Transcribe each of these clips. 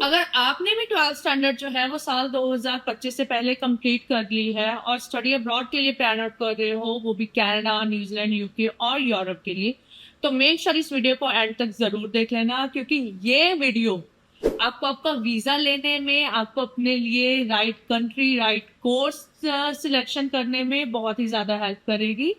अगर आपने भी 12th स्टैंडर्ड जो है वो साल 2025 से पहले कंप्लीट कर ली है और स्टडी अब्रॉड के लिए प्लान आउट कर रहे हो, वो भी कनाडा, न्यूजीलैंड, यूके और यूरोप के लिए, तो मेक श्योर इस वीडियो को एंड तक जरूर देख लेना, क्योंकि ये वीडियो आपको आपका वीजा लेने में, आपको अपने लिए right country, right course selection करने में बहुत ही ज्यादा हेल्प करेगी।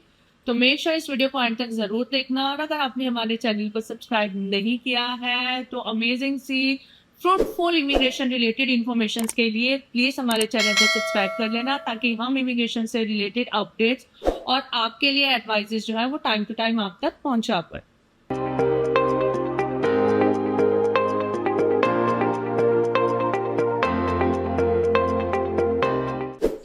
तो मेक श्योर इस वीडियो को एंड तक जरूर देखना। और अगर आपने हमारे चैनल को सब्सक्राइब नहीं किया है तो अमेजिंग सी फ्रूटफुल इमिग्रेशन रिलेटेड इन्फॉर्मेशन के लिए प्लीज हमारे चैनल को सब्सक्राइब कर लेना, ताकि हम इमिग्रेशन से रिलेटेड अपडेट्स और आपके लिए एडवाइजेस जो है वो टाइम टू टाइम आप तक पहुंचा पाए।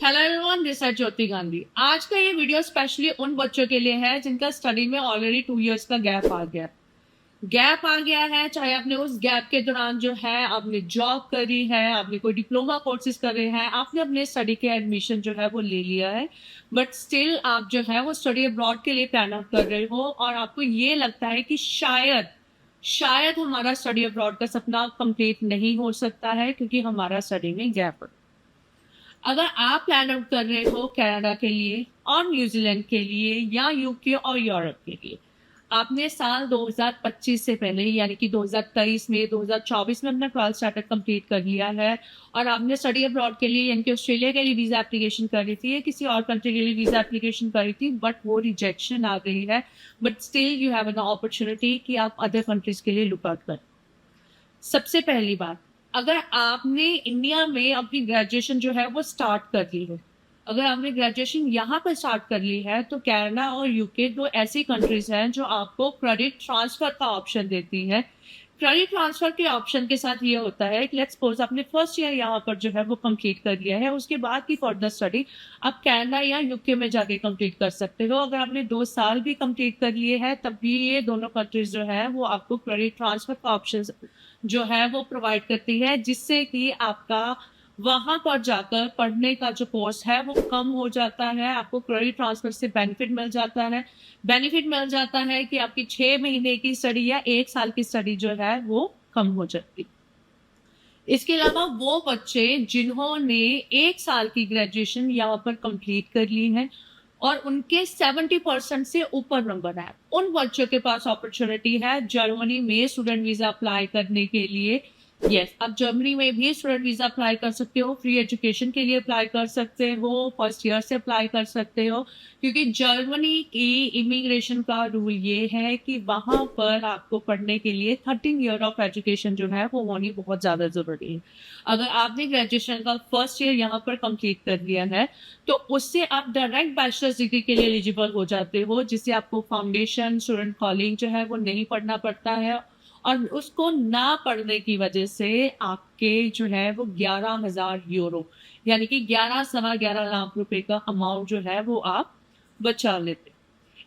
हेलो एवरीवन, दिस है ज्योति गांधी। आज का ये वीडियो स्पेशली उन बच्चों के लिए है जिनका स्टडी में ऑलरेडी 2 इयर्स का गैप आ गया है। चाहे आपने उस गैप के दौरान जो है आपने जॉब करी है, आपने कोई डिप्लोमा कोर्सेज करे हैं, आपने अपने स्टडी के एडमिशन जो है वो ले लिया है, बट स्टिल आप जो है वो स्टडी अब्रॉड के लिए प्लान आउट कर रहे हो और आपको ये लगता है कि शायद हमारा स्टडी अब्रॉड का सपना कंप्लीट नहीं हो सकता है क्योंकि हमारा स्टडी में गैप है। अगर आप प्लान आउट कर रहे हो कनाडा के लिए और न्यूजीलैंड के लिए या यूके और यूरोप के लिए, आपने साल 2025 से पहले यानी कि 2023 में, 2024 में अपना 12th स्टैंडर्ड कंप्लीट कर लिया है और आपने स्टडी अब्रॉड के लिए यानी कि ऑस्ट्रेलिया के लिए वीजा एप्लीकेशन करी थी या किसी और कंट्री के लिए वीजा एप्लीकेशन करी थी, बट वो रिजेक्शन आ गई है, but still you have an opportunity कि आप अदर कंट्रीज के लिए लुक आउट करें। सबसे पहली बात, अगर आपने इंडिया में अपनी ग्रेजुएशन जो है वो स्टार्ट कर ली है, अगर आपने ग्रेजुएशन यहाँ पर स्टार्ट कर ली है, तो कनाडा और यूके दो ऐसी कंट्रीज हैं जो आपको क्रेडिट ट्रांसफर का ऑप्शन देती है। क्रेडिट ट्रांसफर के ऑप्शन के साथ ये होता है कि लेट्स सपोज आपने फर्स्ट ईयर यहाँ पर जो है वो कंप्लीट कर लिया है, उसके बाद की फर्दर स्टडी आप कनाडा या यूके में जाके कंप्लीट कर सकते हो। अगर आपने 2 साल भी कंप्लीट कर लिए हैं तब भी ये दोनों कंट्रीज जो है वो आपको क्रेडिट ट्रांसफर का ऑप्शन जो है वो प्रोवाइड करती है, जिससे कि आपका वहां पर जाकर पढ़ने का जो कोर्स है वो कम हो जाता है। आपको क्रेडिट ट्रांसफर से बेनिफिट मिल जाता है कि आपकी 6 महीने की स्टडी या 1 साल की स्टडी जो है वो कम हो जाती है। इसके अलावा वो बच्चे जिन्होंने 1 साल की ग्रेजुएशन यहाँ पर कंप्लीट कर ली है और उनके 70% से ऊपर नंबर है, उन बच्चों के पास अपॉर्चुनिटी है जर्मनी में स्टूडेंट वीजा अप्लाई करने के लिए। यस, आप जर्मनी में भी स्टूडेंट वीजा अप्लाई कर सकते हो, फ्री एजुकेशन के लिए अप्लाई कर सकते हो, फर्स्ट ईयर से अप्लाई कर सकते हो, क्योंकि जर्मनी की इमिग्रेशन का रूल ये है कि वहां पर आपको पढ़ने के लिए 13 ईयर ऑफ एजुकेशन जो है वो होनी बहुत ज्यादा जरूरी है। अगर आपने ग्रेजुएशन का फर्स्ट ईयर यहाँ पर कंप्लीट कर लिया है तो उससे आप डायरेक्ट बैचलर्स डिग्री के लिए एलिजिबल हो जाते हो, जिससे आपको फाउंडेशन, स्टूडेंट कॉलिंग जो है वो नहीं पढ़ना पड़ता है और उसको ना पढ़ने की वजह से आपके जो है वो 11,000 यूरो यानी कि 11 लाख रुपए का अमाउंट जो है वो आप बचा लेते।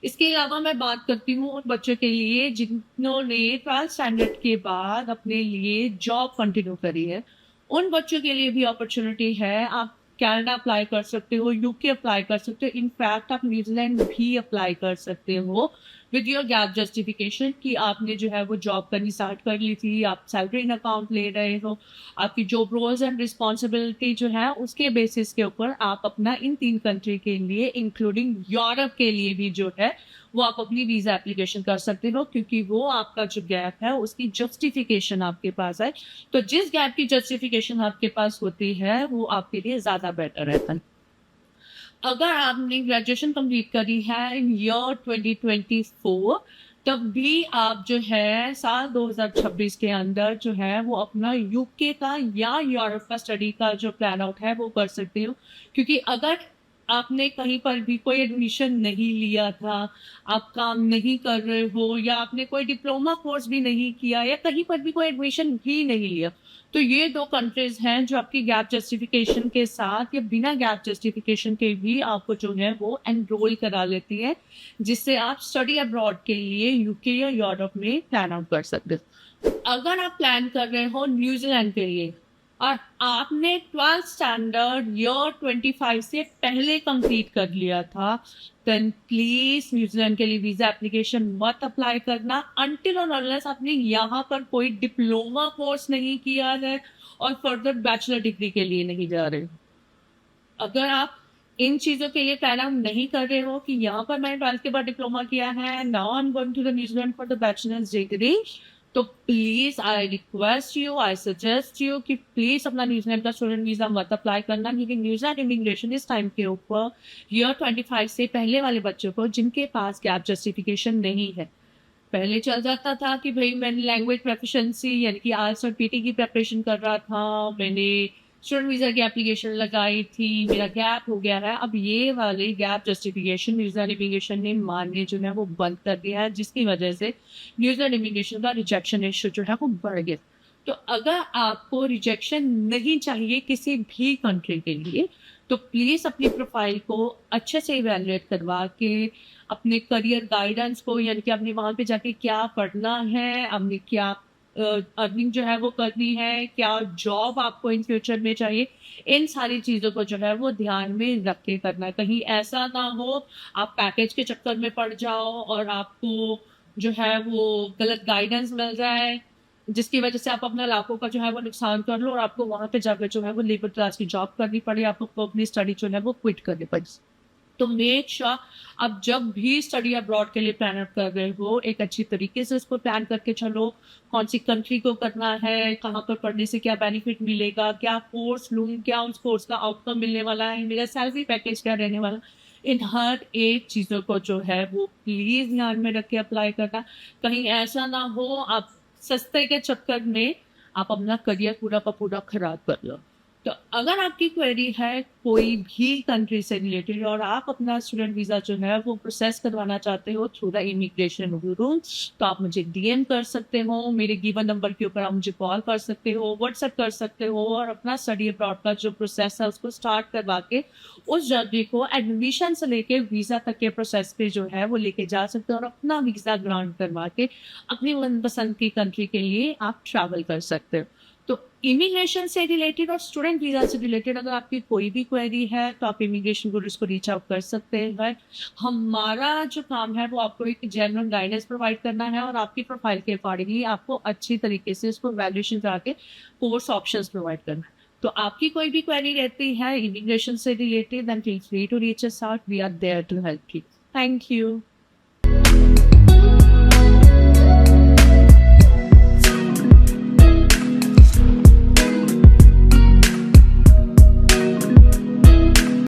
इसके अलावा मैं बात करती हूँ उन बच्चों के लिए जिन्होंने 12th स्टैंडर्ड के बाद अपने लिए जॉब कंटिन्यू करी है। उन बच्चों के लिए भी अपॉर्चुनिटी है, आप कनाडा अप्लाई कर सकते हो, यूके अप्लाई कर सकते हो, इनफैक्ट आप न्यूजीलैंड भी अप्लाई कर सकते हो विद योर गैप जस्टिफिकेशन कि आपने जो है वो जॉब करनी स्टार्ट कर ली थी, आप सैलरी इन अकाउंट ले रहे हो, आपकी जॉब रोल्स एंड रिस्पॉन्सिबिलिटी जो है उसके बेसिस के ऊपर आप अपना इन 3 कंट्री के लिए इंक्लूडिंग यूरोप के लिए भी जो है वो आप अपनी वीजा एप्लीकेशन कर सकते हो, क्योंकि वो आपका जो गैप है उसकी जस्टिफिकेशन आपके पास है। तो जिस गैप की जस्टिफिकेशन आपके पास होती है वो आपके लिए ज्यादा बेटर रहता है। अगर आपने ग्रेजुएशन कंप्लीट करी है इन ईयर 2024 तब भी आप जो है साल 2026 के अंदर जो है वो अपना यूके का या यूरोप का स्टडी का जो प्लान आउट है वो कर सकते हो, क्योंकि अगर आपने कहीं पर भी कोई एडमिशन नहीं लिया था, आप काम नहीं कर रहे हो या आपने कोई डिप्लोमा कोर्स भी नहीं किया या कहीं पर भी कोई एडमिशन भी नहीं लिया, तो ये 2 कंट्रीज हैं जो आपकी गैप जस्टिफिकेशन के साथ या बिना गैप जस्टिफिकेशन के भी आपको जो है वो एनरोल करा लेती है, जिससे आप स्टडी अब्रॉड के लिए यूके या यूरोप में प्लान आउट कर सकते हो। अगर आप प्लान कर रहे हो न्यूजीलैंड के लिए, और आपने 12th स्टैंडर्ड ईयर 25 से पहले कंप्लीट कर लिया था, देन प्लीज न्यूजीलैंड के लिए वीजा एप्लीकेशन मत अप्लाई करना अनटिल और अनलेस आपने यहाँ पर कोई डिप्लोमा कोर्स नहीं किया है और फर्दर बैचलर डिग्री के लिए नहीं जा रहे। अगर आप इन चीजों के लिए प्लान आउट नहीं कर रहे हो कि यहाँ पर मैंने 12th के बाद डिप्लोमा किया है, now I am going to the New Zealand for the bachelors degree, तो please I request you, I suggest you कि प्लीज अपना न्यूजीलैंड का स्टूडेंट वीजा मत अप्लाई करना, क्योंकि न्यूजीलैंड इमिग्रेशन इस टाइम के ऊपर ईयर 25 से पहले वाले बच्चों को जिनके पास गैप जस्टिफिकेशन नहीं है। पहले चल जाता था कि भाई मैंने लैंग्वेज प्रोफिशिएंसी यानी कि आईएलटीएस और पीटी की प्रिपरेशन कर रहा था, मैंने स्टूडेंट वीजा की एप्लीकेशन लगाई थी, मेरा गैप हो गया है। अब ये वाले गैप जस्टिफिकेशन न्यूजीलैंड इमिग्रेशन ने मानने जो है वो बंद कर दिया है, जिसकी वजह से न्यूजीलैंड इमिग्रेशन का रिजेक्शन इशू जो है वो बढ़ गया। तो अगर आपको रिजेक्शन नहीं चाहिए किसी भी कंट्री के लिए, तो प्लीज अपनी प्रोफाइल को अच्छे से इवेलुएट करवा के अपने करियर गाइडेंस को, यानी कि आपने वहां पे जाके क्या पढ़ना है, आपने क्या अर्निंग जो है वो करनी है, क्या जॉब आपको इन फ्यूचर में चाहिए, इन सारी चीजों को जो है वो ध्यान में रख के करना है। कहीं ऐसा ना हो आप पैकेज के चक्कर में पड़ जाओ और आपको जो है वो गलत गाइडेंस मिल जाए, जिसकी वजह से आप अपना लाखों का जो है वो नुकसान कर लो और आपको वहां पे जाकर जो है वो लेबर क्लास की जॉब करनी पड़े, आपको अपनी स्टडी जो है वो क्विट करनी पड़े। तो मेक श्योर आप जब भी स्टडी अब्रॉड के लिए प्लान आउट कर रहे हो, एक अच्छी तरीके से उसको प्लान करके चलो, कौन सी कंट्री को करना है, कहाँ पर पढ़ने से क्या बेनिफिट मिलेगा, क्या कोर्स लूँ, क्या उस कोर्स का आउटकम मिलने वाला है, मेरा सैलरी पैकेज क्या रहने वाला, इन हर एक चीज़ों को जो है वो प्लीज ध्यान में रख के अप्लाई करना। कहीं ऐसा ना हो आप सस्ते के चक्कर में आप अपना करियर पूरा का पूरा खराब कर लो। तो अगर आपकी क्वेरी है कोई भी कंट्री से रिलेटेड और आप अपना स्टूडेंट वीजा जो है वो प्रोसेस करवाना चाहते हो थ्रू द इमिग्रेशन रूल्स, तो आप मुझे डीएम कर सकते हो, मेरे गिवन नंबर के ऊपर आप मुझे कॉल कर सकते हो, व्हाट्सएप कर सकते हो और अपना स्टडी अब्रॉड का जो प्रोसेस है उसको स्टार्ट करवा के उस जर्नी को एडमिशन से लेके वीजा तक के प्रोसेस पे जो है वो लेके जा सकते हो और अपना वीजा ग्रांट करवा के अपनी मनपसंद की कंट्री के लिए आप ट्रैवल कर सकते हो। तो इमिग्रेशन से रिलेटेड और स्टूडेंट वीजा से रिलेटेड अगर आपकी कोई भी क्वेरी है तो आप इमिग्रेशन गुरुज को रीच आउट कर सकते हैं। हमारा जो काम है वो आपको एक जनरल गाइडेंस प्रोवाइड करना है और आपकी प्रोफाइल के अकॉर्डिंगली आपको अच्छी तरीके से उसको वैल्यूएशन करा के कोर्स ऑप्शंस प्रोवाइड करना है। तो आपकी कोई भी क्वेरी रहती है इमिग्रेशन से related, then feel free to reach us out, we are there to help you. Thank you.